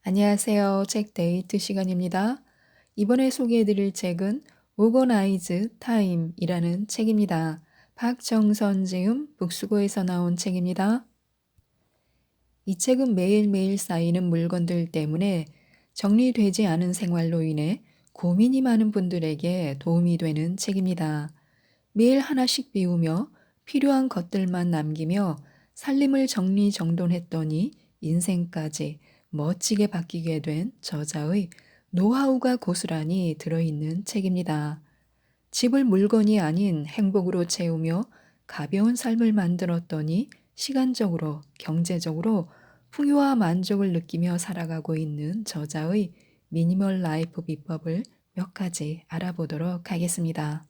안녕하세요. 책 데이트 시간입니다. 이번에 소개해드릴 책은 오거나이즈 타임이라는 책입니다. 박정선 지음 북수고에서 나온 책입니다. 이 책은 매일매일 쌓이는 물건들 때문에 정리되지 않은 생활로 인해 고민이 많은 분들에게 도움이 되는 책입니다. 매일 하나씩 비우며 필요한 것들만 남기며 살림을 정리정돈했더니 인생까지 멋지게 바뀌게 된 저자의 노하우가 고스란히 들어있는 책입니다. 집을 물건이 아닌 행복으로 채우며 가벼운 삶을 만들었더니 시간적으로, 경제적으로 풍요와 만족을 느끼며 살아가고 있는 저자의 미니멀 라이프 비법을 몇 가지 알아보도록 하겠습니다.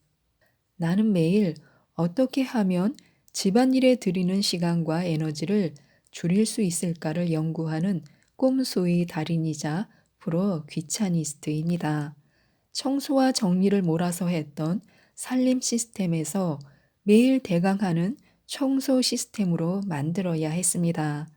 나는 매일 어떻게 하면 집안일에 들이는 시간과 에너지를 줄일 수 있을까를 연구하는 꼼수의 달인이자 프로 귀차니스트입니다. 청소와 정리를 몰아서 했던 살림 시스템에서 매일 대강하는 청소 시스템으로 만들어야 했습니다.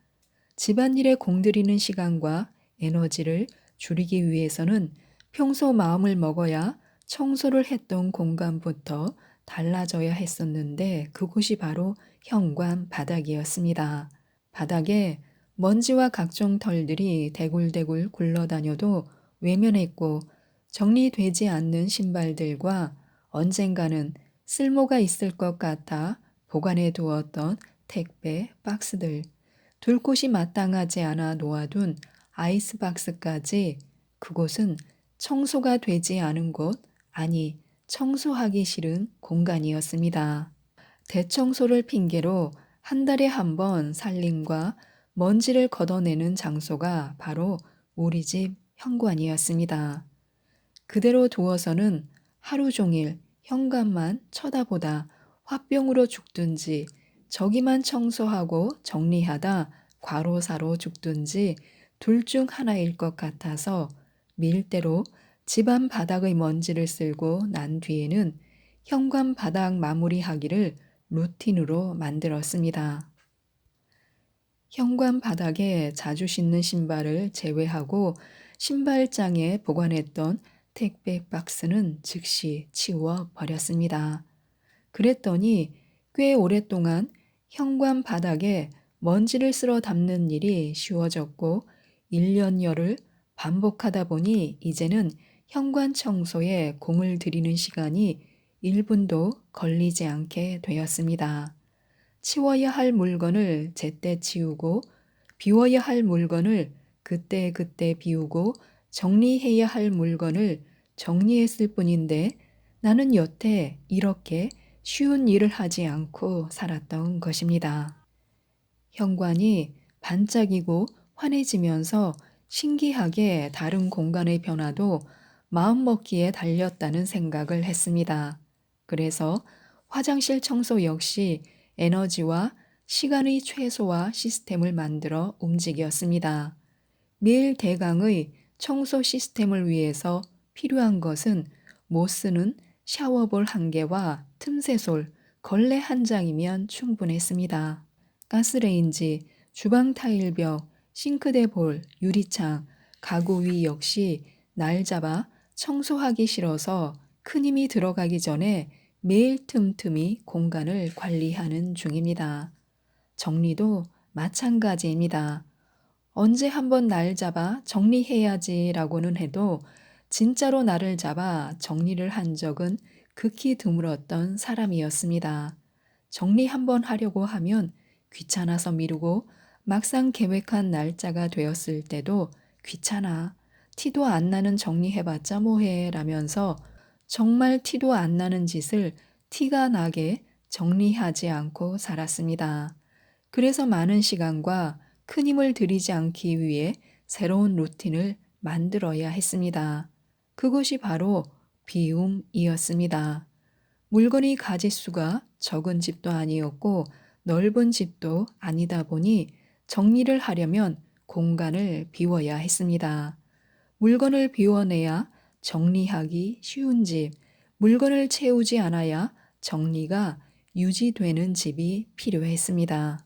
집안일에 공들이는 시간과 에너지를 줄이기 위해서는 평소 마음을 먹어야 청소를 했던 공간부터 달라져야 했었는데 그곳이 바로 현관 바닥이었습니다. 바닥에 먼지와 각종 털들이 대굴대굴 굴러다녀도 외면했고 정리되지 않는 신발들과 언젠가는 쓸모가 있을 것 같아 보관해 두었던 택배 박스들, 둘 곳이 마땅하지 않아 놓아둔 아이스박스까지 그곳은 청소가 되지 않은 곳, 아니 청소하기 싫은 공간이었습니다. 대청소를 핑계로 한 달에 한 번 살림과 먼지를 걷어내는 장소가 바로 우리 집 현관이었습니다. 그대로 두어서는 하루 종일 현관만 쳐다보다 화병으로 죽든지 저기만 청소하고 정리하다 과로사로 죽든지 둘 중 하나일 것 같아서 밀대로 집안 바닥의 먼지를 쓸고 난 뒤에는 현관 바닥 마무리하기를 루틴으로 만들었습니다. 현관 바닥에 자주 신는 신발을 제외하고 신발장에 보관했던 택배 박스는 즉시 치워 버렸습니다. 그랬더니 꽤 오랫동안 현관 바닥에 먼지를 쓸어 담는 일이 쉬워졌고 1년여를 반복하다 보니 이제는 현관 청소에 공을 들이는 시간이 1분도 걸리지 않게 되었습니다. 치워야 할 물건을 제때 치우고 비워야 할 물건을 그때그때 비우고 정리해야 할 물건을 정리했을 뿐인데 나는 여태 이렇게 쉬운 일을 하지 않고 살았던 것입니다. 현관이 반짝이고 환해지면서 신기하게 다른 공간의 변화도 마음먹기에 달렸다는 생각을 했습니다. 그래서 화장실 청소 역시 에너지와 시간의 최소화 시스템을 만들어 움직였습니다. 매일 대강의 청소 시스템을 위해서 필요한 것은 못 쓰는 샤워볼 한 개와 틈새솔, 걸레 한 장이면 충분했습니다. 가스레인지, 주방 타일벽, 싱크대 볼, 유리창, 가구 위 역시 날 잡아 청소하기 싫어서 큰 힘이 들어가기 전에 매일 틈틈이 공간을 관리하는 중입니다. 정리도 마찬가지입니다. 언제 한번 날 잡아 정리해야지라고는 해도 진짜로 나를 잡아 정리를 한 적은 극히 드물었던 사람이었습니다. 정리 한번 하려고 하면 귀찮아서 미루고 막상 계획한 날짜가 되었을 때도 귀찮아. 티도 안 나는 정리해봤자 뭐해 라면서 정말 티도 안 나는 짓을 티가 나게 정리하지 않고 살았습니다. 그래서 많은 시간과 큰 힘을 들이지 않기 위해 새로운 루틴을 만들어야 했습니다. 그것이 바로 비움이었습니다. 물건이 가짓수가 적은 집도 아니었고 넓은 집도 아니다 보니 정리를 하려면 공간을 비워야 했습니다. 물건을 비워내야 정리하기 쉬운 집, 물건을 채우지 않아야 정리가 유지되는 집이 필요했습니다.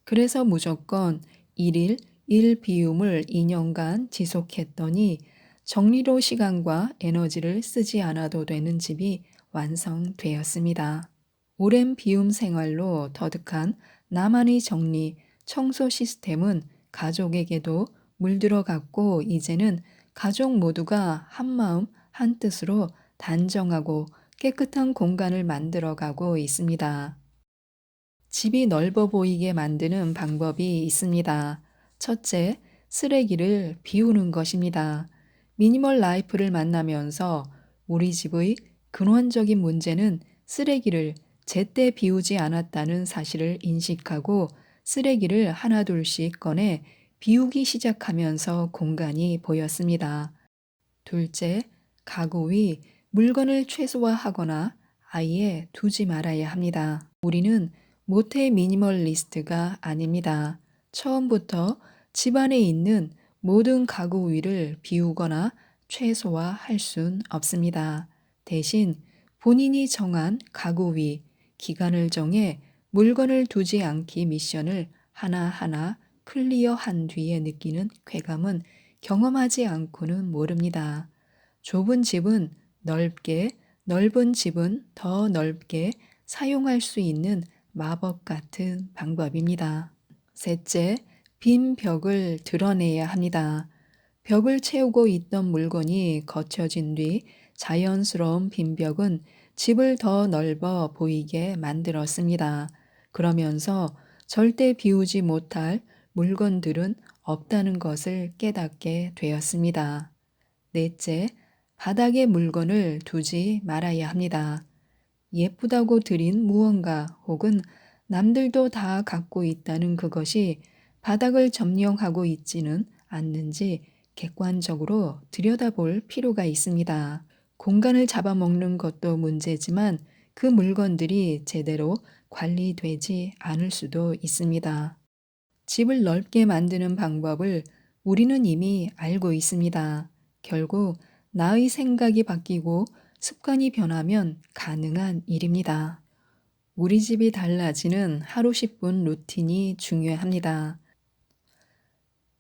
그래서 무조건 1일 일 비움을 2년간 지속했더니 정리로 시간과 에너지를 쓰지 않아도 되는 집이 완성되었습니다. 오랜 비움 생활로 터득한 나만의 정리, 청소 시스템은 가족에게도 물들어갔고 이제는 가족 모두가 한마음 한뜻으로 단정하고 깨끗한 공간을 만들어가고 있습니다. 집이 넓어 보이게 만드는 방법이 있습니다. 첫째, 쓰레기를 비우는 것입니다. 미니멀 라이프를 만나면서 우리 집의 근원적인 문제는 쓰레기를 제때 비우지 않았다는 사실을 인식하고 쓰레기를 하나둘씩 꺼내 비우기 시작하면서 공간이 보였습니다. 둘째, 가구 위 물건을 최소화하거나 아예 두지 말아야 합니다. 우리는 모태 미니멀리스트가 아닙니다. 처음부터 집안에 있는 모든 가구 위를 비우거나 최소화할 순 없습니다. 대신 본인이 정한 가구 위, 기간을 정해 물건을 두지 않기 미션을 하나하나 클리어한 뒤에 느끼는 쾌감은 경험하지 않고는 모릅니다. 좁은 집은 넓게, 넓은 집은 더 넓게 사용할 수 있는 마법 같은 방법입니다. 셋째, 빈 벽을 드러내야 합니다. 벽을 채우고 있던 물건이 거쳐진 뒤 자연스러운 빈 벽은 집을 더 넓어 보이게 만들었습니다. 그러면서 절대 비우지 못할 물건들은 없다는 것을 깨닫게 되었습니다. 넷째, 바닥에 물건을 두지 말아야 합니다. 예쁘다고 드린 무언가 혹은 남들도 다 갖고 있다는 그것이 바닥을 점령하고 있지는 않는지 객관적으로 들여다볼 필요가 있습니다. 공간을 잡아먹는 것도 문제지만 그 물건들이 제대로 관리되지 않을 수도 있습니다. 집을 넓게 만드는 방법을 우리는 이미 알고 있습니다. 결국 나의 생각이 바뀌고 습관이 변하면 가능한 일입니다. 우리 집이 달라지는 하루 10분 루틴이 중요합니다.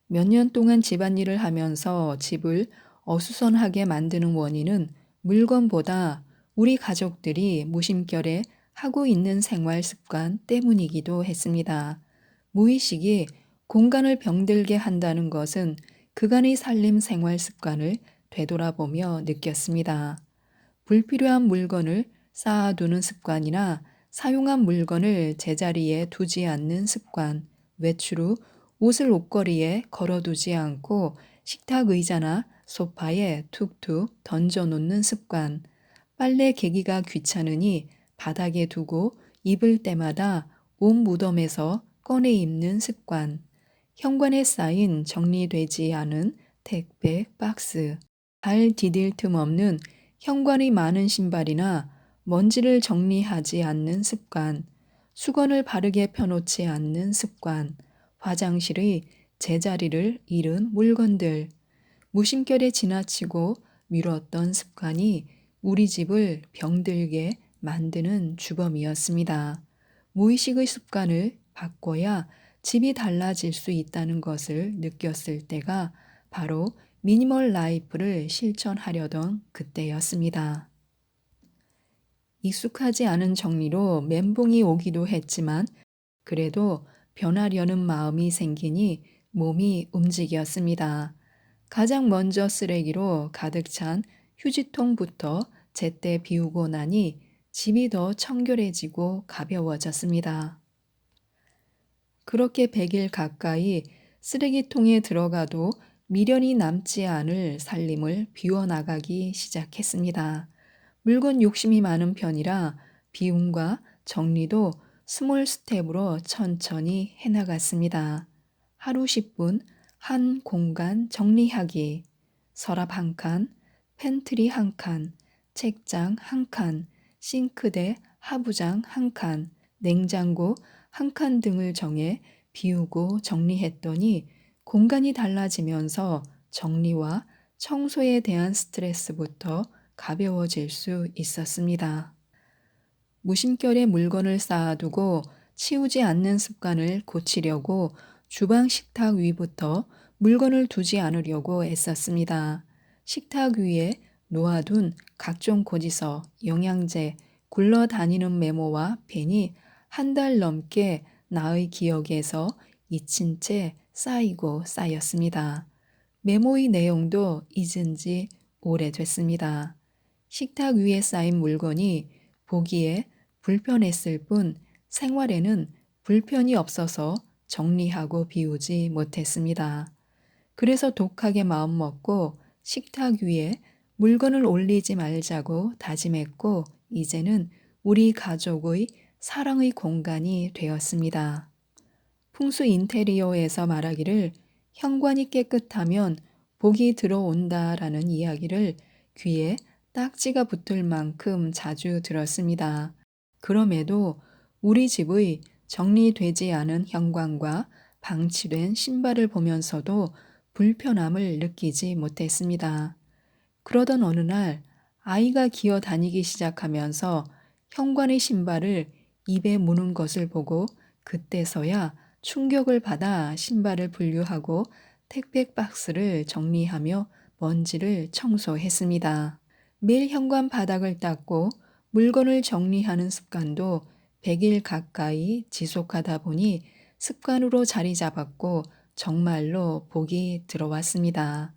몇 년 동안 집안일을 하면서 집을 어수선하게 만드는 원인은 물건보다 우리 가족들이 무심결에 하고 있는 생활 습관 때문이기도 했습니다. 무의식이 공간을 병들게 한다는 것은 그간의 살림 생활 습관을 되돌아보며 느꼈습니다. 불필요한 물건을 쌓아두는 습관이나 사용한 물건을 제자리에 두지 않는 습관, 외출 후 옷을 옷걸이에 걸어두지 않고 식탁 의자나 소파에 툭툭 던져놓는 습관, 빨래 개기가 귀찮으니 바닥에 두고 입을 때마다 옷 무덤에서 꺼내 입는 습관, 현관에 쌓인 정리되지 않은 택배 박스, 발 디딜 틈 없는 현관이 많은 신발이나 먼지를 정리하지 않는 습관, 수건을 바르게 펴놓지 않는 습관, 화장실의 제자리를 잃은 물건들, 무심결에 지나치고 미뤘던 습관이 우리 집을 병들게 만드는 주범이었습니다. 무의식의 습관을 바꿔야 집이 달라질 수 있다는 것을 느꼈을 때가 바로 미니멀 라이프를 실천하려던 그때였습니다. 익숙하지 않은 정리로 멘붕이 오기도 했지만 그래도 변하려는 마음이 생기니 몸이 움직였습니다. 가장 먼저 쓰레기로 가득 찬 휴지통부터 제때 비우고 나니 집이 더 청결해지고 가벼워졌습니다. 그렇게 100일 가까이 쓰레기통에 들어가도 미련이 남지 않을 살림을 비워나가기 시작했습니다. 물건 욕심이 많은 편이라 비움과 정리도 스몰 스텝으로 천천히 해나갔습니다. 하루 10분 한 공간 정리하기, 서랍 한 칸, 팬트리 한 칸, 책장 한 칸, 싱크대 하부장 한 칸, 냉장고 한 칸 등을 정해 비우고 정리했더니 공간이 달라지면서 정리와 청소에 대한 스트레스부터 가벼워질 수 있었습니다. 무심결에 물건을 쌓아두고 치우지 않는 습관을 고치려고 주방 식탁 위부터 물건을 두지 않으려고 애썼습니다. 식탁 위에 놓아둔 각종 고지서, 영양제, 굴러다니는 메모와 펜이 한 달 넘게 나의 기억에서 잊힌 채 쌓이고 쌓였습니다. 메모의 내용도 잊은 지 오래됐습니다. 식탁 위에 쌓인 물건이 보기에 불편했을 뿐 생활에는 불편이 없어서 정리하고 비우지 못했습니다. 그래서 독하게 마음먹고 식탁 위에 물건을 올리지 말자고 다짐했고 이제는 우리 가족의 사랑의 공간이 되었습니다. 풍수 인테리어에서 말하기를 현관이 깨끗하면 복이 들어온다라는 이야기를 귀에 딱지가 붙을 만큼 자주 들었습니다. 그럼에도 우리 집의 정리되지 않은 현관과 방치된 신발을 보면서도 불편함을 느끼지 못했습니다. 그러던 어느 날 아이가 기어 다니기 시작하면서 현관의 신발을 입에 무는 것을 보고 그때서야 충격을 받아 신발을 분류하고 택배 박스를 정리하며 먼지를 청소했습니다. 매일 현관 바닥을 닦고 물건을 정리하는 습관도 100일 가까이 지속하다 보니 습관으로 자리 잡았고 정말로 복이 들어왔습니다.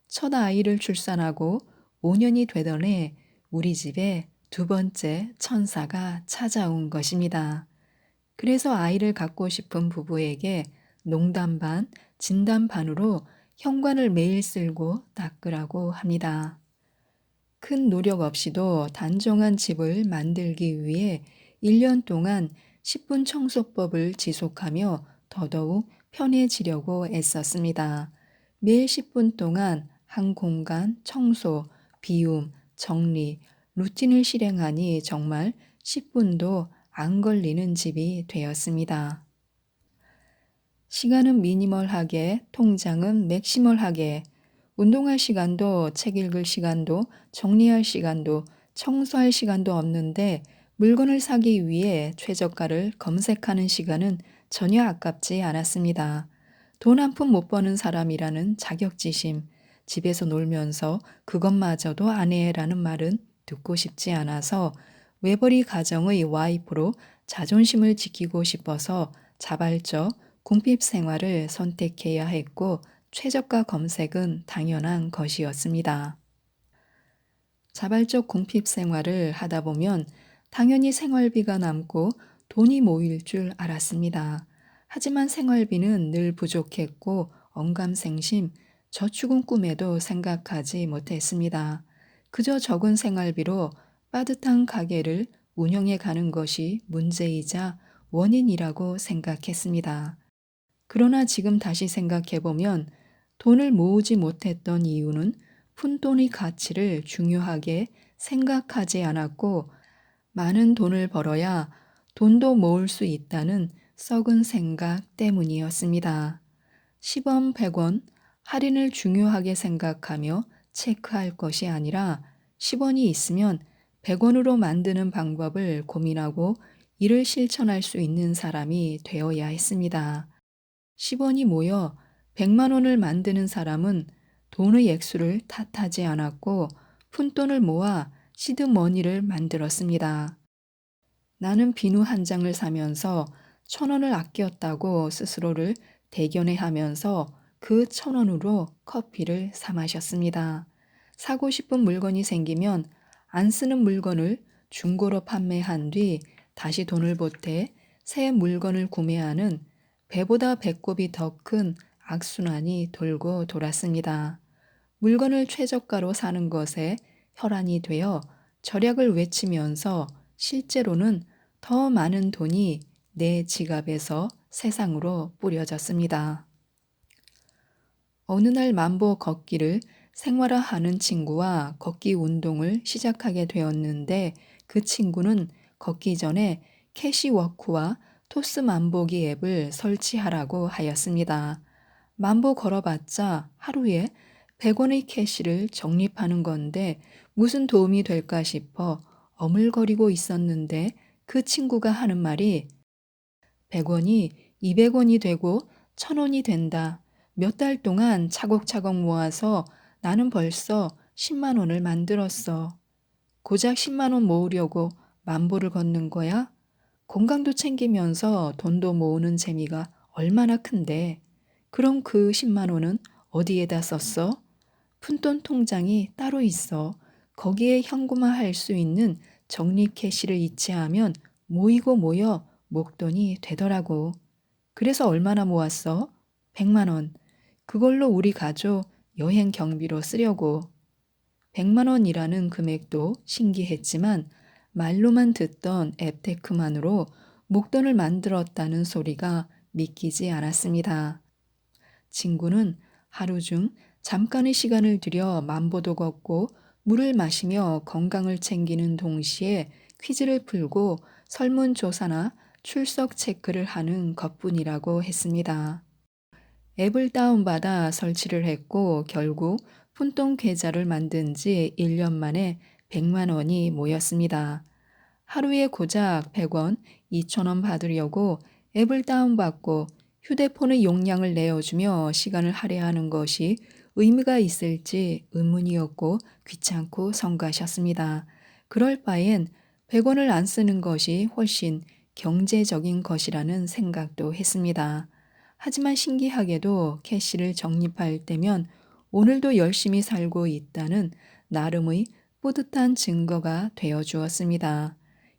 첫 아이를 출산하고 5년이 되던 해 우리 집에 두 번째 천사가 찾아온 것입니다. 그래서 아이를 갖고 싶은 부부에게 농담 반, 진담 반으로 현관을 매일 쓸고 닦으라고 합니다. 큰 노력 없이도 단정한 집을 만들기 위해 1년 동안 10분 청소법을 지속하며 더더욱 편해지려고 애썼습니다. 매일 10분 동안 한 공간 청소, 비움, 정리, 루틴을 실행하니 정말 10분도 안 걸리는 집이 되었습니다. 시간은 미니멀하게, 통장은 맥시멀하게, 운동할 시간도, 책 읽을 시간도, 정리할 시간도, 청소할 시간도 없는데 물건을 사기 위해 최저가를 검색하는 시간은 전혀 아깝지 않았습니다. 돈 한 푼 못 버는 사람이라는 자격지심, 집에서 놀면서 그것마저도 안 해라는 말은 듣고 싶지 않아서 외벌이 가정의 와이프로 자존심을 지키고 싶어서 자발적 궁핍 생활을 선택해야 했고 최저가 검색은 당연한 것이었습니다. 자발적 궁핍 생활을 하다 보면 당연히 생활비가 남고 돈이 모일 줄 알았습니다. 하지만 생활비는 늘 부족했고 언감생심, 저축은 꿈에도 생각하지 못했습니다. 그저 적은 생활비로 빠듯한 가게를 운영해 가는 것이 문제이자 원인이라고 생각했습니다. 그러나 지금 다시 생각해 보면 돈을 모으지 못했던 이유는 푼돈의 가치를 중요하게 생각하지 않았고 많은 돈을 벌어야 돈도 모을 수 있다는 썩은 생각 때문이었습니다. 10원, 100원 할인을 중요하게 생각하며 체크할 것이 아니라 10원이 있으면 100원으로 만드는 방법을 고민하고 이를 실천할 수 있는 사람이 되어야 했습니다. 10원이 모여 100만 원을 만드는 사람은 돈의 액수를 탓하지 않았고 푼돈을 모아 시드머니를 만들었습니다. 나는 비누 한 장을 사면서 1,000원을 아꼈다고 스스로를 대견해하면서 그 1,000원으로 커피를 사 마셨습니다. 사고 싶은 물건이 생기면 안 쓰는 물건을 중고로 판매한 뒤 다시 돈을 보태 새 물건을 구매하는 배보다 배꼽이 더 큰 악순환이 돌고 돌았습니다. 물건을 최저가로 사는 것에 혈안이 되어 절약을 외치면서 실제로는 더 많은 돈이 내 지갑에서 세상으로 뿌려졌습니다. 어느 날 만보 걷기를 생활화하는 친구와 걷기 운동을 시작하게 되었는데 그 친구는 걷기 전에 캐시워크와 토스 만보기 앱을 설치하라고 하였습니다. 만보 걸어봤자 하루에 100원의 캐시를 적립하는 건데 무슨 도움이 될까 싶어 어물거리고 있었는데 그 친구가 하는 말이 100원이 200원이 되고 1,000원이 된다. 몇 달 동안 차곡차곡 모아서 나는 벌써 10만 원을 만들었어. 고작 10만 원 모으려고 만보를 걷는 거야? 건강도 챙기면서 돈도 모으는 재미가 얼마나 큰데. 그럼 그 10만 원은 어디에다 썼어? 푼돈 통장이 따로 있어. 거기에 현금화할 수 있는 적립 캐시를 이체하면 모이고 모여 목돈이 되더라고. 그래서 얼마나 모았어? 100만 원. 그걸로 우리 가족 여행 경비로 쓰려고. 100만 원이라는 금액도 신기했지만 말로만 듣던 앱테크만으로 목돈을 만들었다는 소리가 믿기지 않았습니다. 친구는 하루 중 잠깐의 시간을 들여 만보도 걷고 물을 마시며 건강을 챙기는 동시에 퀴즈를 풀고 설문조사나 출석 체크를 하는 것뿐이라고 했습니다. 앱을 다운받아 설치를 했고 결국 푼돈 계좌를 만든 지 1년 만에 100만 원이 모였습니다. 하루에 고작 100원, 2,000원 받으려고 앱을 다운받고 휴대폰의 용량을 내어주며 시간을 할애하는 것이 의미가 있을지 의문이었고 귀찮고 성가셨습니다. 그럴 바엔 100원을 안 쓰는 것이 훨씬 경제적인 것이라는 생각도 했습니다. 하지만 신기하게도 캐시를 적립할 때면 오늘도 열심히 살고 있다는 나름의 뿌듯한 증거가 되어 주었습니다.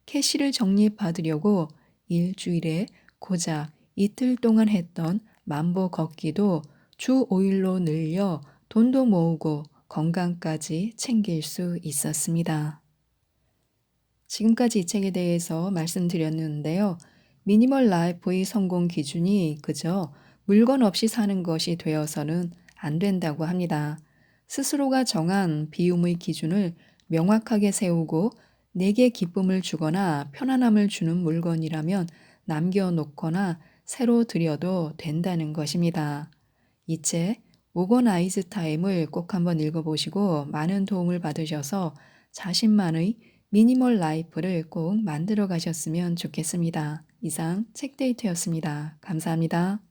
캐시를 적립받으려고 일주일에 고작 이틀 동안 했던 만보 걷기도 주 5일로 늘려 돈도 모으고 건강까지 챙길 수 있었습니다. 지금까지 이 책에 대해서 말씀드렸는데요. 미니멀 라이프의 성공 기준이 그저 물건 없이 사는 것이 되어서는 안 된다고 합니다. 스스로가 정한 비움의 기준을 명확하게 세우고 내게 기쁨을 주거나 편안함을 주는 물건이라면 남겨놓거나 새로 들여도 된다는 것입니다. 이 책 오거나이즈 타임을 꼭 한번 읽어보시고 많은 도움을 받으셔서 자신만의 미니멀 라이프를 꼭 만들어 가셨으면 좋겠습니다. 이상 책데이트였습니다. 감사합니다.